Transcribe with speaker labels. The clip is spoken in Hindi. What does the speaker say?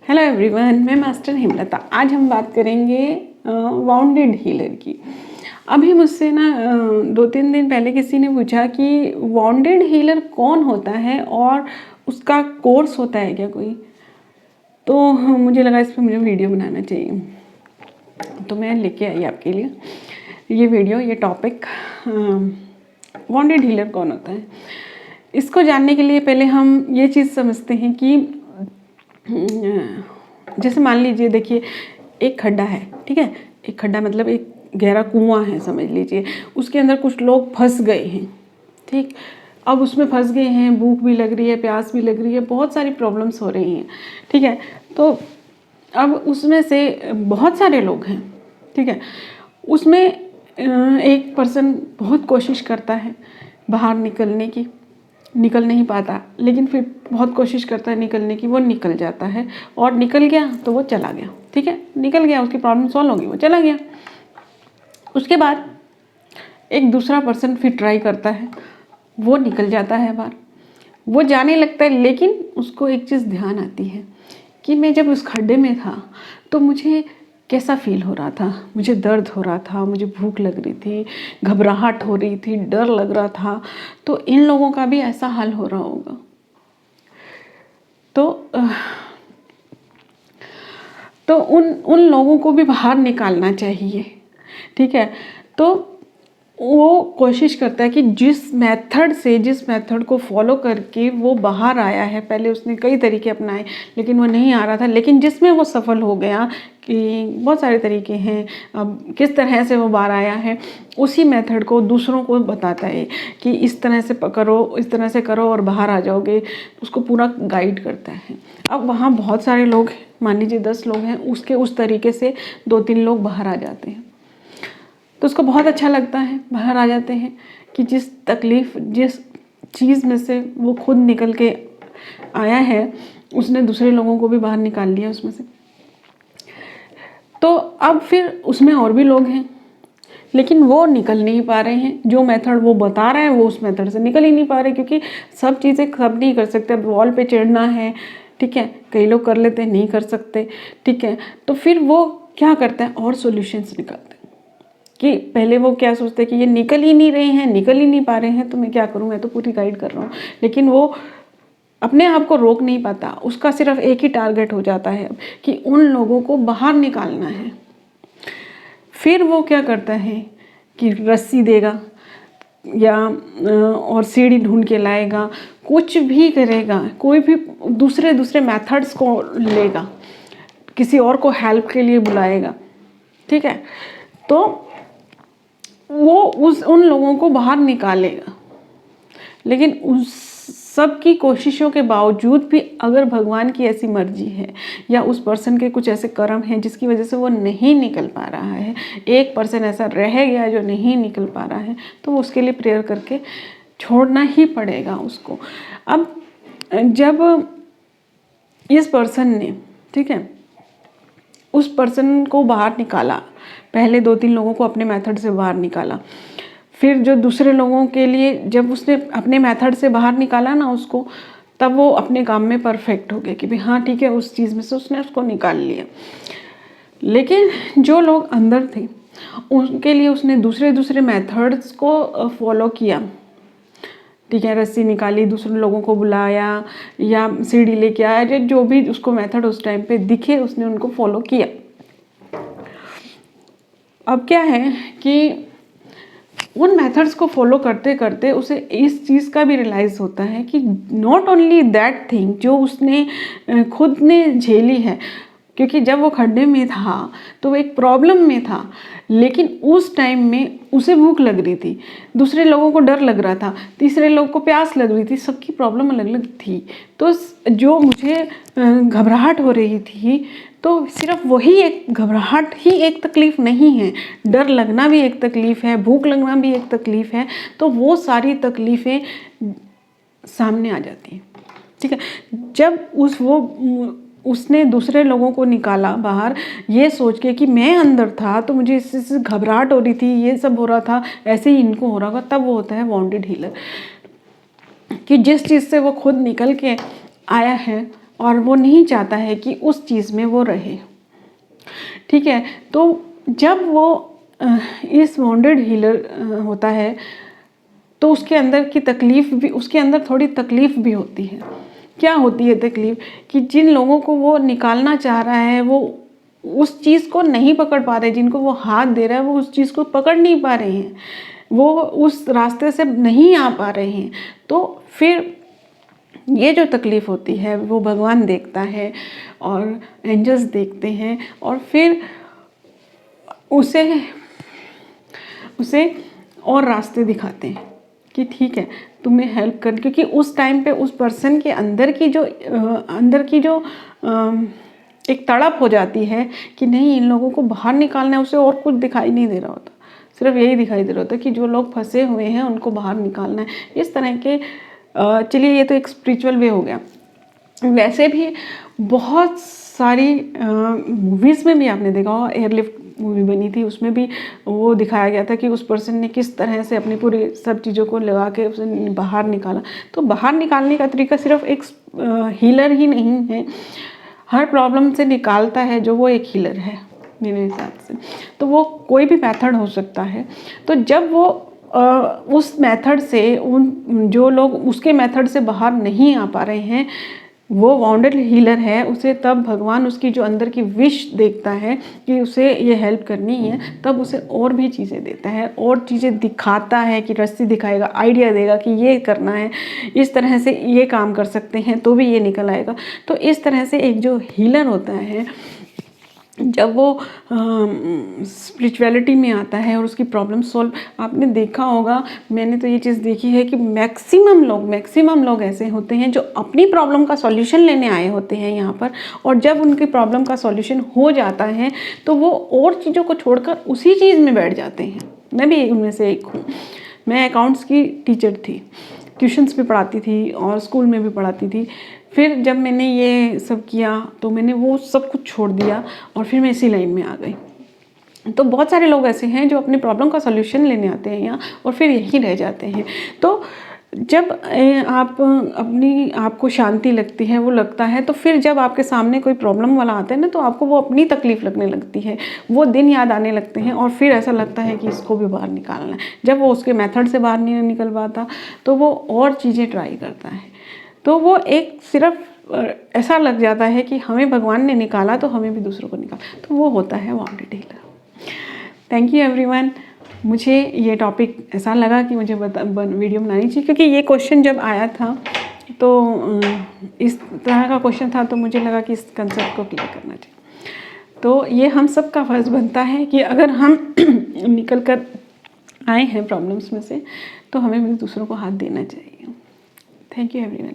Speaker 1: हेलो एवरीवन, मैं मास्टर हेमलता। आज हम बात करेंगे वाउंडेड हीलर की। अभी मुझसे ना 2-3 दिन पहले किसी ने पूछा कि वाउंडेड हीलर कौन होता है और उसका कोर्स होता है क्या कोई। तो मुझे लगा इस पर मुझे वीडियो बनाना चाहिए, तो मैं लेके आई आपके लिए ये वीडियो, ये टॉपिक। वाउंडेड हीलर कौन होता है, इसको जानने के लिए पहले हम ये चीज़ समझते हैं कि जैसे मान लीजिए, देखिए एक खड्डा है, ठीक है। एक खड्डा मतलब एक गहरा कुआं है समझ लीजिए। उसके अंदर कुछ लोग फंस गए हैं, ठीक। अब उसमें फंस गए हैं, भूख भी लग रही है, प्यास भी लग रही है, बहुत सारी प्रॉब्लम्स हो रही हैं, ठीक है। तो अब उसमें से बहुत सारे लोग हैं, ठीक है। उसमें एक पर्सन बहुत कोशिश करता है बाहर निकलने की, निकल नहीं पाता, लेकिन फिर बहुत कोशिश करता है निकलने की, वो निकल जाता है। और निकल गया तो वो चला गया, ठीक है। निकल गया, उसकी प्रॉब्लम सॉल्व होगी, वो चला गया। उसके बाद एक दूसरा पर्सन फिर ट्राई करता है, वो निकल जाता है बाहर, वो जाने लगता है। लेकिन उसको एक चीज़ ध्यान आती है कि मैं जब उस खड्डे में था तो मुझे कैसा फील हो रहा था, मुझे दर्द हो रहा था, मुझे भूख लग रही थी, घबराहट हो रही थी, डर लग रहा था। तो इन लोगों का भी ऐसा हाल हो रहा होगा। तो उन उन लोगों को भी बाहर निकालना चाहिए, ठीक है। तो वो कोशिश करता है कि जिस मेथड को फॉलो करके वो बाहर आया है, पहले उसने कई तरीके अपनाए लेकिन वो नहीं आ रहा था, लेकिन जिसमें वो सफल हो गया, कि बहुत सारे तरीके हैं, अब किस तरह से वो बाहर आया है, उसी मेथड को दूसरों को बताता है कि इस तरह से करो, इस तरह से करो और बाहर आ जाओगे। उसको पूरा गाइड करता है। अब वहाँ बहुत सारे लोग, मान लीजिए 10 लोग हैं, उसके उस तरीके से 2-3 लोग बाहर आ जाते हैं, तो उसको बहुत अच्छा लगता है, बाहर आ जाते हैं कि जिस चीज़ में से वो खुद निकल के आया है, उसने दूसरे लोगों को भी बाहर निकाल लिया उसमें से। तो अब फिर उसमें और भी लोग हैं, लेकिन वो निकल नहीं पा रहे हैं। जो मेथड वो बता रहे हैं वो उस मेथड से निकल ही नहीं पा रहे, क्योंकि सब चीज़ें सब नहीं कर सकते। अब वॉल पे चढ़ना है, ठीक है, कई लोग कर लेते हैं, नहीं कर सकते, ठीक है। तो फिर वो क्या करते हैं, और सॉल्यूशंस निकालते हैं। कि पहले वो क्या सोचते हैं कि ये निकल ही नहीं रहे हैं, निकल ही नहीं पा रहे हैं, तो मैं क्या करूँ, मैं तो पूरी गाइड कर रहा हूँ। लेकिन वो अपने आप को रोक नहीं पाता। उसका सिर्फ एक ही टारगेट हो जाता है कि उन लोगों को बाहर निकालना है। फिर वो क्या करता है कि रस्सी देगा या और सीढ़ी ढूंढ के लाएगा, कुछ भी करेगा, कोई भी दूसरे मेथड्स को लेगा, किसी और को हेल्प के लिए बुलाएगा, ठीक है। तो वो उन लोगों को बाहर निकालेगा। लेकिन उस सब की कोशिशों के बावजूद भी अगर भगवान की ऐसी मर्जी है या उस पर्सन के कुछ ऐसे कर्म हैं जिसकी वजह से वो नहीं निकल पा रहा है, एक पर्सन ऐसा रह गया जो नहीं निकल पा रहा है, तो वो उसके लिए प्रेयर करके छोड़ना ही पड़ेगा उसको। अब जब इस पर्सन ने, ठीक है, उस पर्सन को बाहर निकाला, पहले 2-3 लोगों को अपने मेथड से बाहर निकाला, फिर जो दूसरे लोगों के लिए जब उसने अपने मेथड से बाहर निकाला ना उसको, तब वो अपने काम में परफेक्ट हो गया कि भाई हाँ ठीक है, उस चीज़ में से उसने उसको निकाल लिया। लेकिन जो लोग अंदर थे उनके लिए उसने दूसरे मेथड्स को फॉलो किया, ठीक है। रस्सी निकाली, दूसरे लोगों को बुलाया या सीढ़ी लेके आया, जो भी उसको मेथड उस टाइम पे दिखे उसने उनको फॉलो किया। अब क्या है कि उन मेथड्स को फॉलो करते करते उसे इस चीज़ का भी रियलाइज़ होता है कि नॉट ओनली दैट थिंग जो उसने खुद ने झेली है, क्योंकि जब वो खड्डे में था तो वो एक प्रॉब्लम में था, लेकिन उस टाइम में उसे भूख लग रही थी, दूसरे लोगों को डर लग रहा था, तीसरे लोग को प्यास लग रही थी, सबकी प्रॉब्लम अलग अलग थी। तो जो मुझे घबराहट हो रही थी, तो सिर्फ वही एक घबराहट ही एक तकलीफ़ नहीं है, डर लगना भी एक तकलीफ़ है, भूख लगना भी एक तकलीफ़ है। तो वो सारी तकलीफ़ें सामने आ जाती हैं, ठीक है। जब उसने दूसरे लोगों को निकाला बाहर, ये सोच के कि मैं अंदर था तो मुझे इससे घबराहट हो रही थी, ये सब हो रहा था, ऐसे ही इनको हो रहा होगा, तब वो होता है वाउंडेड हीलर। कि जिस चीज़ से वो खुद निकल के आया है और वो नहीं चाहता है कि उस चीज़ में वो रहे। ठीक है, तो जब वो इस वाउंडेड हीलर होता है तो उसके अंदर की तकलीफ़ भी, उसके अंदर थोड़ी तकलीफ़ भी होती है। क्या होती है तकलीफ़? कि जिन लोगों को वो निकालना चाह रहा है वो उस चीज़ को नहीं पकड़ पा रहे, जिनको वो हाथ दे रहा है वो उस चीज़ को पकड़ नहीं पा रहे हैं, वो उस रास्ते से नहीं आ पा रहे हैं। तो फिर ये जो तकलीफ़ होती है वो भगवान देखता है और एंजल्स देखते हैं और फिर उसे और रास्ते दिखाते हैं कि ठीक है तुम्हें हेल्प कर, क्योंकि उस टाइम पे उस पर्सन के अंदर की जो एक तड़प हो जाती है कि नहीं इन लोगों को बाहर निकालना है। उसे और कुछ दिखाई नहीं दे रहा होता, सिर्फ यही दिखाई दे रहा होता कि जो लोग फंसे हुए हैं उनको बाहर निकालना है। इस तरह के चलिए ये तो एक स्पिरिचुअल वे हो गया। वैसे भी बहुत सारी मूवीज़ में भी आपने देखा हो, एयरलिफ्ट मूवी बनी थी, उसमें भी वो दिखाया गया था कि उस पर्सन ने किस तरह से अपनी पूरी सब चीज़ों को लगा के उसे बाहर निकाला। तो बाहर निकालने का तरीका सिर्फ एक हीलर ही नहीं है, हर प्रॉब्लम से निकालता है जो वो एक हीलर है मेरे हिसाब से। तो वो कोई भी मेथड हो सकता है। तो जब वो उस मेथड से उन जो लोग उसके मेथड से बाहर नहीं आ पा रहे हैं, वो वाउंडेड हीलर है, उसे तब भगवान उसकी जो अंदर की विश देखता है कि उसे ये हेल्प करनी है, तब उसे और भी चीज़ें देता है, और चीज़ें दिखाता है कि रास्ते दिखाएगा, आइडिया देगा कि ये करना है, इस तरह से ये काम कर सकते हैं तो भी ये निकल आएगा। तो इस तरह से एक जो हीलर होता है जब वो स्पिरिचुअलिटी में आता है और उसकी प्रॉब्लम सॉल्व, आपने देखा होगा, मैंने तो ये चीज़ देखी है कि मैक्सिमम लोग ऐसे होते हैं जो अपनी प्रॉब्लम का सॉल्यूशन लेने आए होते हैं यहाँ पर, और जब उनकी प्रॉब्लम का सॉल्यूशन हो जाता है तो वो और चीज़ों को छोड़कर उसी चीज़ में बैठ जाते हैं। मैं भी उनमें से एक हूँ। मैं अकाउंट्स की टीचर थी, ट्यूशन्स भी पढ़ाती थी और स्कूल में भी पढ़ाती थी। फिर जब मैंने ये सब किया तो मैंने वो सब कुछ छोड़ दिया और फिर मैं इसी लाइन में आ गई। तो बहुत सारे लोग ऐसे हैं जो अपनी प्रॉब्लम का सॉल्यूशन लेने आते हैं यहाँ और फिर यहीं रह जाते हैं। तो जब आपको शांति लगती है, वो लगता है, तो फिर जब आपके सामने कोई प्रॉब्लम वाला आता है ना, तो आपको वो अपनी तकलीफ़ लगने लगती है, वो दिन याद आने लगते हैं और फिर ऐसा लगता है कि इसको भी बाहर निकालना है। जब वो उसके मेथड से बाहर नहीं निकल पाता तो वो और चीज़ें ट्राई करता है। तो वो एक सिर्फ ऐसा लग जाता है कि हमें भगवान ने निकाला तो हमें भी दूसरों को निकाला, तो वो होता है bounded healer. Thank you everyone. मुझे ये टॉपिक ऐसा लगा कि मुझे वीडियो बनानी चाहिए, क्योंकि ये क्वेश्चन जब आया था तो इस तरह का क्वेश्चन था, तो मुझे लगा कि इस कंसेप्ट को क्लियर करना चाहिए। तो ये हम सब का फर्ज बनता है कि अगर हम निकल कर आए हैं प्रॉब्लम्स में से, तो हमें भी दूसरों को हाथ देना चाहिए। Thank you everyone.